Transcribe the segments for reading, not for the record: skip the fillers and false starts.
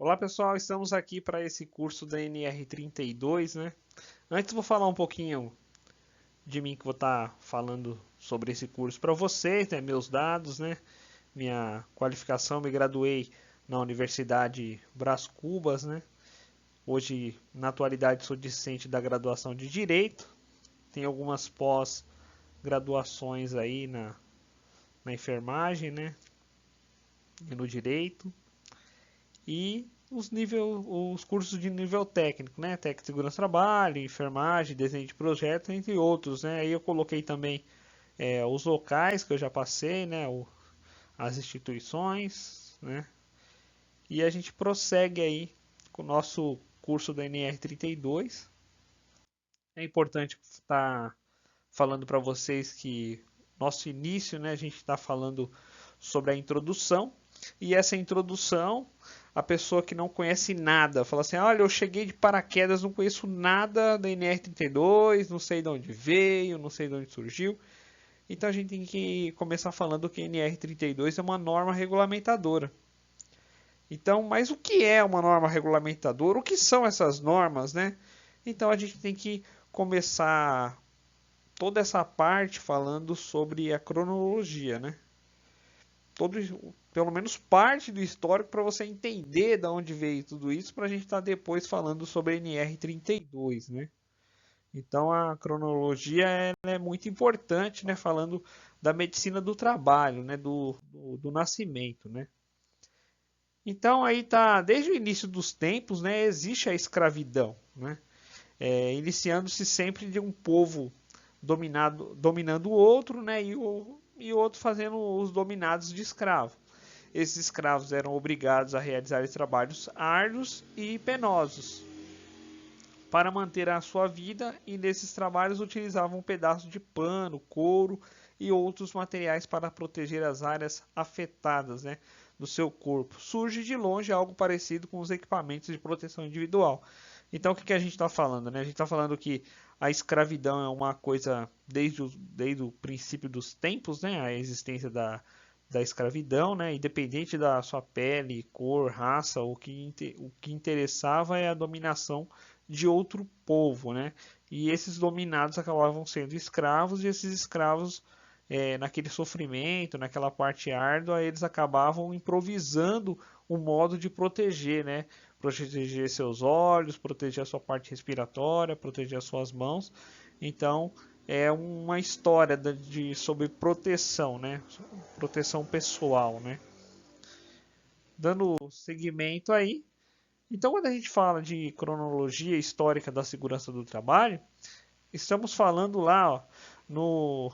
Olá pessoal, estamos aqui para esse curso da NR32, né? Antes vou falar um pouquinho de mim que vou estar falando sobre esse curso para vocês, né? Meus dados, né? Minha qualificação, me graduei na Universidade Brás Cubas, né? Hoje, na atualidade, sou discente da graduação de Direito. Tenho algumas pós-graduações aí na enfermagem, né? E no Direito. E os cursos de nível técnico, né? Técnico de segurança do trabalho, enfermagem, desenho de projeto, entre outros, né? Aí eu coloquei também os locais que eu já passei, né? As instituições, né? E a gente prossegue aí com o nosso curso da NR32. É importante estar falando para vocês que nosso início, né? A gente está falando sobre a introdução. E essa introdução, a pessoa que não conhece nada, fala assim: olha, eu cheguei de paraquedas, não conheço nada da NR32, não sei de onde veio, não sei de onde surgiu. Então a gente tem que começar falando que a NR32 é uma norma regulamentadora. Então, mas o que é uma norma regulamentadora? O que são essas normas, né? Então a gente tem que começar toda essa parte falando sobre a cronologia, né? Todo, pelo menos parte do histórico para você entender de onde veio tudo isso, para a gente estar depois falando sobre a NR32, né? Então a cronologia ela é muito importante, né? Falando da medicina do trabalho, né? Do nascimento, né? Então aí tá, desde o início dos tempos, né? Existe a escravidão, né? Iniciando-se sempre de um povo dominando o outro, né? E o outro fazendo os dominados de escravo. Esses escravos eram obrigados a realizar trabalhos árduos e penosos para manter a sua vida, e nesses trabalhos utilizavam um pedaço de pano, couro e outros materiais para proteger as áreas afetadas, né, do seu corpo. Surge de longe algo parecido com os equipamentos de proteção individual. Então, o que a gente está falando? Né? A gente está falando que a escravidão é uma coisa desde o princípio dos tempos, né? A existência da escravidão, né? Independente da sua pele, cor, raça, o que interessava é a dominação de outro povo, né? E esses dominados acabavam sendo escravos, e esses escravos, naquele sofrimento, naquela parte árdua, eles acabavam improvisando um modo de proteger, né? Proteger seus olhos, proteger a sua parte respiratória, proteger as suas mãos. Então, é uma história sobre proteção, né? Proteção pessoal, né? Dando seguimento aí. Então, quando a gente fala de cronologia histórica da segurança do trabalho, estamos falando lá, ó, no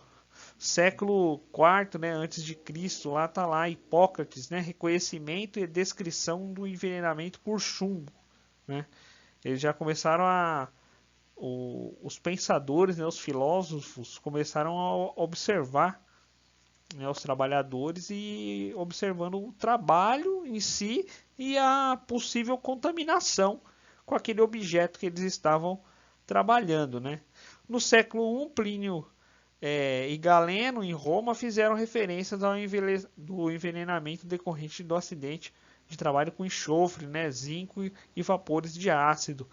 século IV, né, antes de Cristo, lá está lá Hipócrates, né, reconhecimento e descrição do envenenamento por chumbo, né? Eles já começaram os pensadores, né, os filósofos começaram a observar, né, os trabalhadores e observando o trabalho em si e a possível contaminação com aquele objeto que eles estavam trabalhando, né? No século I, Plínio e Galeno, em Roma, fizeram referências do envenenamento decorrente do acidente de trabalho com enxofre, né, zinco e vapores de ácido.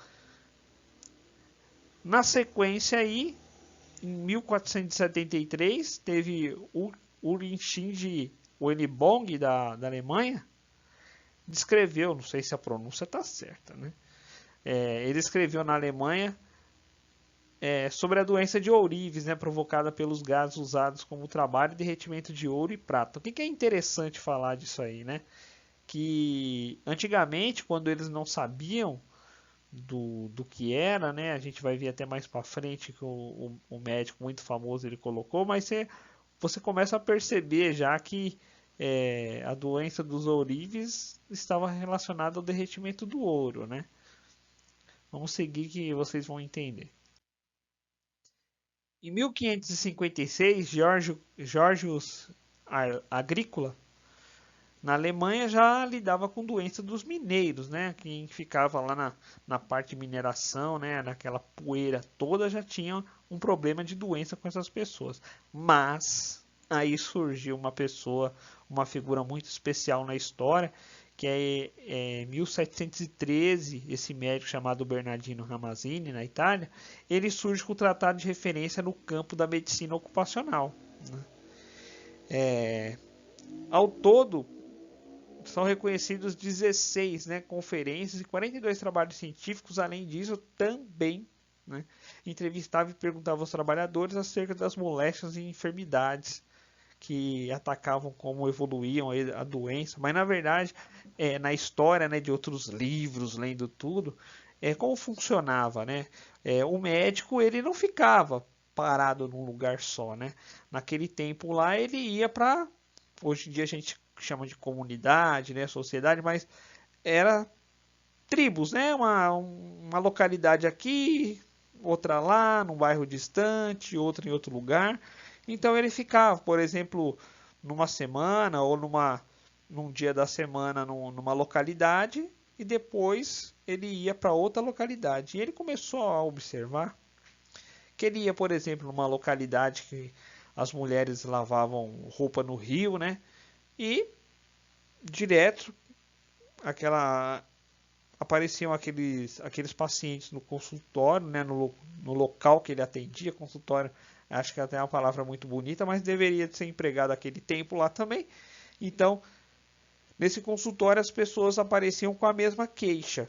Na sequência aí, em 1473, teve Ulrich Shinji Wenibong, da Alemanha, descreveu, não sei se a pronúncia está certa, né? Ele escreveu na Alemanha sobre a doença de ourives, né, provocada pelos gases usados como trabalho e derretimento de ouro e prata. O que é interessante falar disso aí, né? Que antigamente, quando eles não sabiam do que era, né? A gente vai ver até mais para frente que o médico muito famoso ele colocou, mas você começa a perceber já que a doença dos ourives estava relacionada ao derretimento do ouro, né? Vamos seguir que vocês vão entender. Em 1556, Georgius Agrícola, na Alemanha, já lidava com doença dos mineiros, né? Quem ficava lá na parte de mineração, né? Naquela poeira toda, já tinha um problema de doença com essas pessoas. Mas aí surgiu uma pessoa, uma figura muito especial na história, que é 1713, esse médico chamado Bernardino Ramazzini, na Itália, ele surge com o tratado de referência no campo da medicina ocupacional. Ao todo, são reconhecidos 16, né, conferências e 42 trabalhos científicos. Além disso, também, né, entrevistava e perguntava aos trabalhadores acerca das moléstias e enfermidades que atacavam, como evoluíam a doença. Mas, na verdade, na história, né, de outros livros, lendo tudo, como funcionava, né? O médico, ele não ficava parado num lugar só, né? Naquele tempo lá, ele ia para... Hoje em dia a gente chama de comunidade, né, sociedade, mas era tribos, né? Uma localidade aqui, outra lá, num bairro distante, outra em outro lugar. Então ele ficava, por exemplo, numa semana ou num dia da semana numa localidade e depois ele ia para outra localidade. E ele começou a observar que ele ia, por exemplo, numa localidade que as mulheres lavavam roupa no rio, né? E direto apareciam aqueles pacientes no consultório, né, no local que ele atendia. Consultório, acho que até é uma palavra muito bonita, mas deveria ser empregado aquele tempo lá também. Então, nesse consultório as pessoas apareciam com a mesma queixa.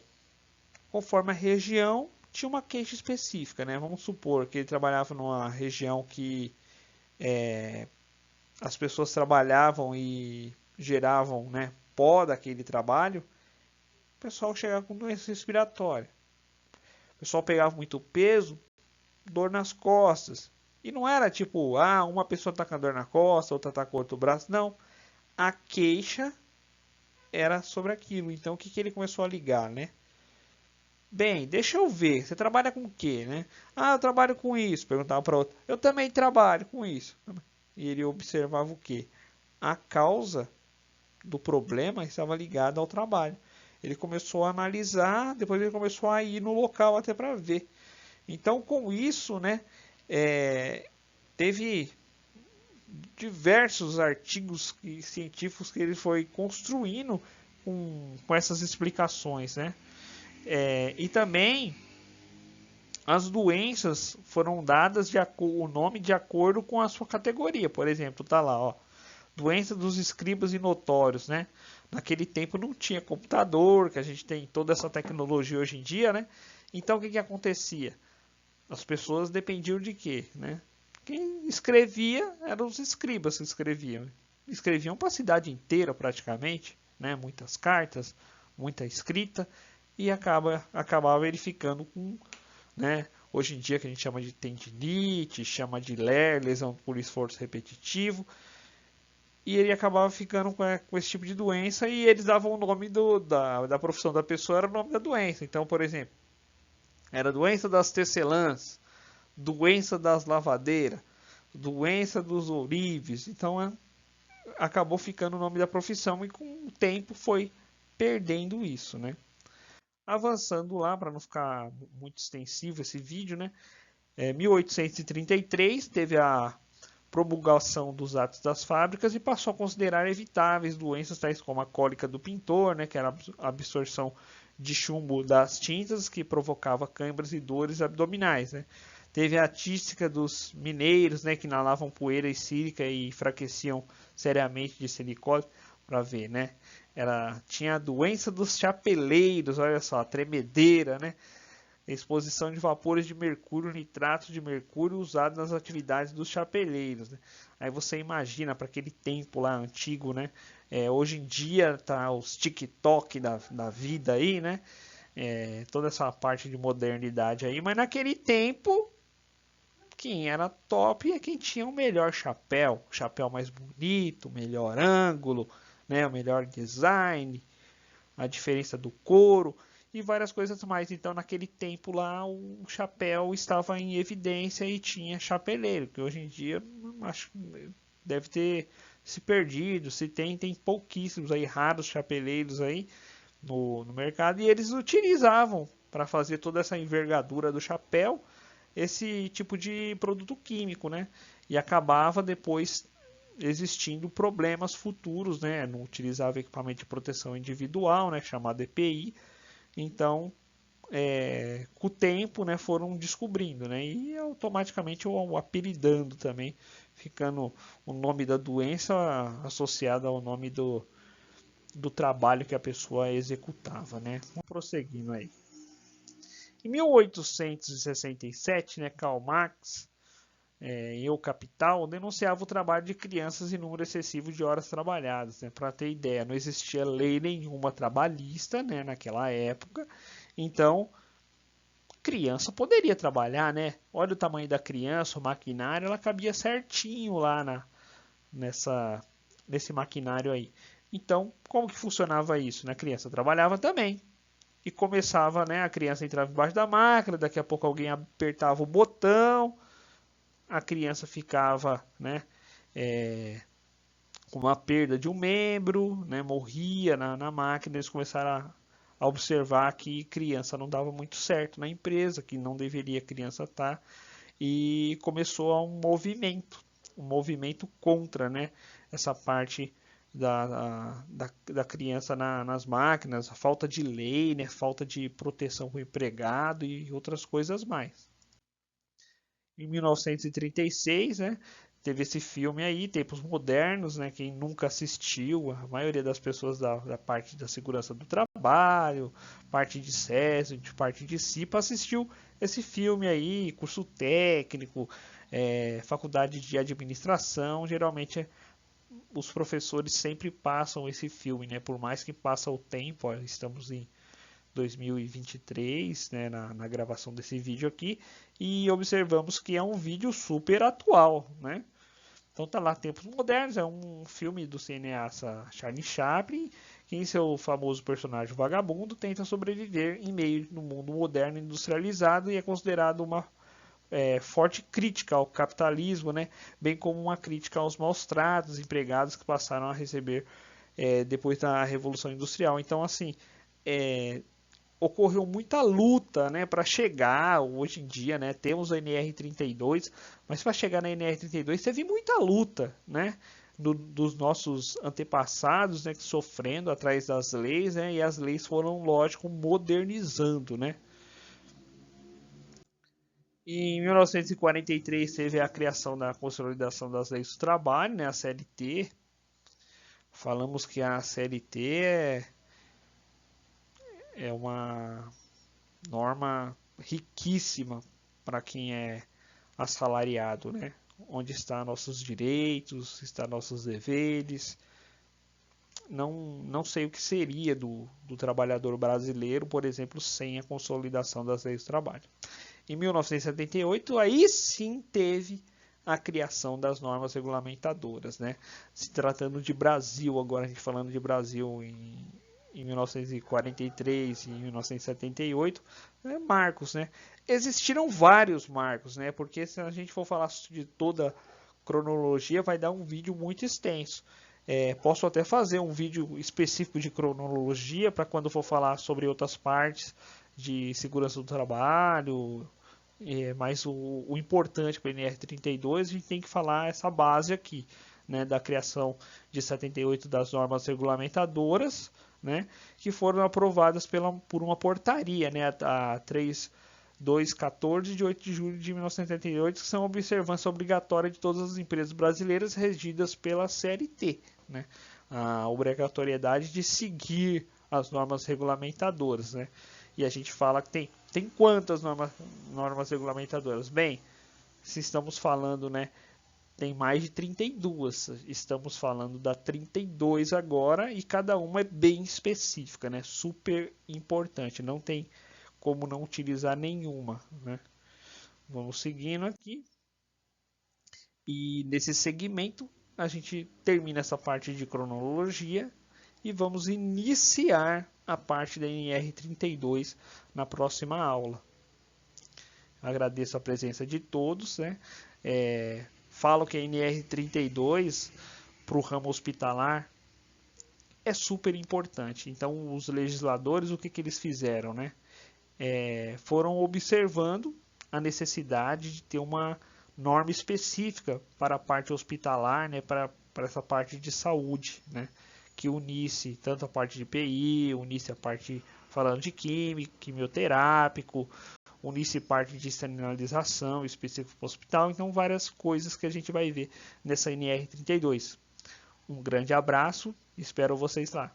Conforme a região, tinha uma queixa específica, né? Vamos supor que ele trabalhava numa região que as pessoas trabalhavam e geravam, né, pó daquele trabalho. O pessoal chegava com doença respiratória. O pessoal pegava muito peso, dor nas costas. E não era tipo, uma pessoa está com dor na costa, outra está com outro braço. Não. A queixa era sobre aquilo. Então o que ele começou a ligar, né? Bem, deixa eu ver. Você trabalha com o quê, né? Eu trabalho com isso. Perguntava para outro. Eu também trabalho com isso. E ele observava o quê? A causa do problema estava ligada ao trabalho. Ele começou a analisar, depois ele começou a ir no local até para ver. Então, com isso, né, teve diversos artigos científicos que ele foi construindo com essas explicações, né? E também as doenças foram dadas o nome de acordo com a sua categoria. Por exemplo, tá lá, ó, doença dos escribas e notórios, né? Naquele tempo não tinha computador, que a gente tem toda essa tecnologia hoje em dia, né? Então o que acontecia? As pessoas dependiam de quê, né? Quem escrevia eram os escribas que escreviam. Escreviam para a cidade inteira praticamente, né? Muitas cartas, muita escrita, e acabava ele ficando com, né? Hoje em dia que a gente chama de tendinite, chama de LER, lesão por esforço repetitivo. E ele acabava ficando com esse tipo de doença, e eles davam o nome da profissão da pessoa, era o nome da doença. Então, por exemplo, era doença das tecelãs, doença das lavadeiras, doença dos ourives. Então, acabou ficando o nome da profissão, e com o tempo foi perdendo isso, né? Avançando lá, para não ficar muito extensivo esse vídeo, né? 1833 teve a promulgação dos atos das fábricas e passou a considerar evitáveis doenças tais como a cólica do pintor, né, que era a absorção de chumbo das tintas, que provocava câimbras e dores abdominais, né. Teve a tística dos mineiros, né, que inalavam poeira e sílica e enfraqueciam seriamente de silicose, para ver, né. Tinha a doença dos chapeleiros, olha só, a tremedeira, né. Exposição de vapores de mercúrio, nitrato de mercúrio usado nas atividades dos chapeleiros, né? Aí você imagina para aquele tempo lá antigo, né? Hoje em dia tá os TikTok da vida aí, né? Toda essa parte de modernidade aí, mas naquele tempo quem era top é quem tinha o melhor chapéu, o chapéu mais bonito, o melhor ângulo, né? O melhor design, a diferença do couro e várias coisas mais. Então, naquele tempo lá, o chapéu estava em evidência e tinha chapeleiro, que hoje em dia acho que deve ter se perdido. Se tem pouquíssimos aí, raros chapeleiros aí no mercado, e eles utilizavam para fazer toda essa envergadura do chapéu esse tipo de produto químico, né? E acabava depois existindo problemas futuros, né? Não utilizava equipamento de proteção individual, né? Chamado EPI. Então, com o tempo, né, foram descobrindo, né? E automaticamente o apelidando também, ficando o nome da doença associado ao nome do trabalho que a pessoa executava, né? Vamos prosseguindo aí. Em 1867, né, Karl Marx, em O Capital, denunciava o trabalho de crianças e número excessivo de horas trabalhadas. Né? Para ter ideia, não existia lei nenhuma trabalhista, né, naquela época. Então, criança poderia trabalhar, né? Olha o tamanho da criança, o maquinário, ela cabia certinho lá nesse maquinário aí. Então, como que funcionava isso? Né? A criança trabalhava também. E começava, né? A criança entrava embaixo da máquina, daqui a pouco alguém apertava o botão, a criança ficava, né? Com uma perda de um membro, né? Morria na máquina. Eles começaram a observar que criança não dava muito certo na empresa, que não deveria criança estar. E começou um movimento contra, né? Essa parte da criança nas máquinas, a falta de lei, né, falta de proteção com o empregado e outras coisas mais. Em 1936, né, teve esse filme aí, Tempos Modernos, né, quem nunca assistiu, a maioria das pessoas da parte da segurança do trabalho, parte de SESI, de parte de CIPA, assistiu esse filme aí, curso técnico, faculdade de administração, geralmente os professores sempre passam esse filme, né? Por mais que passa o tempo, ó, estamos em 2023, né, na gravação desse vídeo aqui, e observamos que é um vídeo super atual, né? Então tá lá, Tempos Modernos, é um filme do cineasta Charlie Chaplin, que em seu famoso personagem vagabundo tenta sobreviver em meio no mundo moderno industrializado e é considerado uma forte crítica ao capitalismo, né? Bem como uma crítica aos maus tratos empregados que passaram a receber depois da Revolução Industrial. Então, assim, ocorreu muita luta, né, para chegar hoje em dia, né, temos a NR32, mas para chegar na NR32 teve muita luta, né, dos nossos antepassados, né, sofrendo atrás das leis, né, e as leis foram, lógico, modernizando, né. Em 1943 teve a criação da Consolidação das Leis do Trabalho, né, a CLT. Falamos que a CLT é uma norma riquíssima para quem é assalariado, né? Onde estão nossos direitos, estão nossos deveres. Não sei o que seria do trabalhador brasileiro, por exemplo, sem a consolidação das leis do trabalho. Em 1978, aí sim teve a criação das normas regulamentadoras, né? Se tratando de Brasil, agora a gente falando de Brasil em 1943 e em 1978, marcos, né? Existiram vários marcos, né? Porque se a gente for falar de toda a cronologia, vai dar um vídeo muito extenso. Posso até fazer um vídeo específico de cronologia para quando for falar sobre outras partes de segurança do trabalho, mas o importante para o NR32, a gente tem que falar essa base aqui, né, da criação de 78 das normas regulamentadoras, né, que foram aprovadas por uma portaria, né, a 3214 de 8 de julho de 1978, que são observância obrigatória de todas as empresas brasileiras regidas pela CLT, né, a obrigatoriedade de seguir as normas regulamentadoras, né. E a gente fala que tem quantas normas regulamentadoras? Bem, se estamos falando, né, tem mais de 32. Estamos falando da 32 agora e cada uma é bem específica, né? Super importante. Não tem como não utilizar nenhuma, né? Vamos seguindo aqui. E nesse segmento a gente termina essa parte de cronologia e vamos iniciar a parte da NR32 na próxima aula. Agradeço a presença de todos, né? Falo que a NR32 para o ramo hospitalar é super importante. Então, os legisladores, o que eles fizeram, né? Foram observando a necessidade de ter uma norma específica para a parte hospitalar, né, para essa parte de saúde, né, que unisse tanto a parte de PI, unisse a parte falando de químico, quimioterápico, unisse parte de esterilização específico para o hospital, então várias coisas que a gente vai ver nessa NR32. Um grande abraço, espero vocês lá.